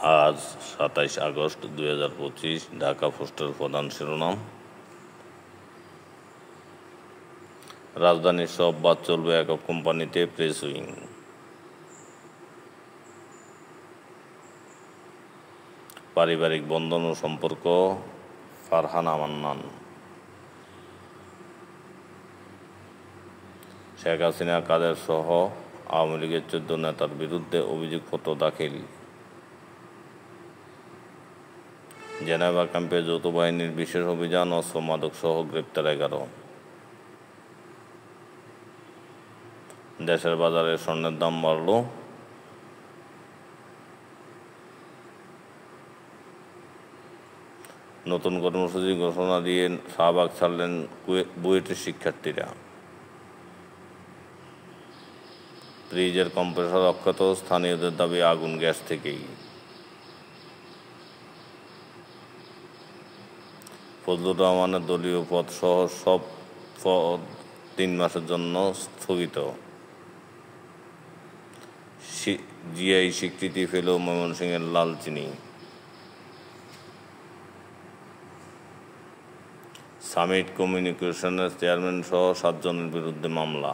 আজ ২৭ আগস্ট ২০২৫। ঢাকা পোস্টের প্রধান শিরোনাম। রাজধানীর সব বাস চলবে একক কোম্পানিতে, প্রেস উইং। পারিবারিক বন্ধন ও সম্পর্ক, ফারহানা মান্নান। শেখ হাসিনা, কাদের সহ আওয়ামী লীগের ১৪ নেতার বিরুদ্ধে অভিযোগপত্র দাখিল। জেনেভা ক্যাম্পে যৌথ বাহিনীর বিশেষ অভিযান, অস্ত্র মাদক সহ গ্রেপ্তার ১১। দেশের বাজারে স্বর্ণের দাম বাড়ল। নতুন কর্মসূচি ঘোষণা দিয়ে শাহবাগ ছাড়লেন বুয়েটের শিক্ষার্থীরা। ফ্রিজের কম্প্রেসর অক্ষত, স্থানীয়দের দাবি আগুন গ্যাস থেকেই। ফজলুর রহমানের দলীয় পদ সহ সব পদ ৩ মাসের জন্য স্থগিত। জিআই স্বীকৃতি পেল ময়মনসিংহের লালচিনি। সামিট কমিউনিকেশনের চেয়ারম্যান সহ ৭ জনের বিরুদ্ধে মামলা।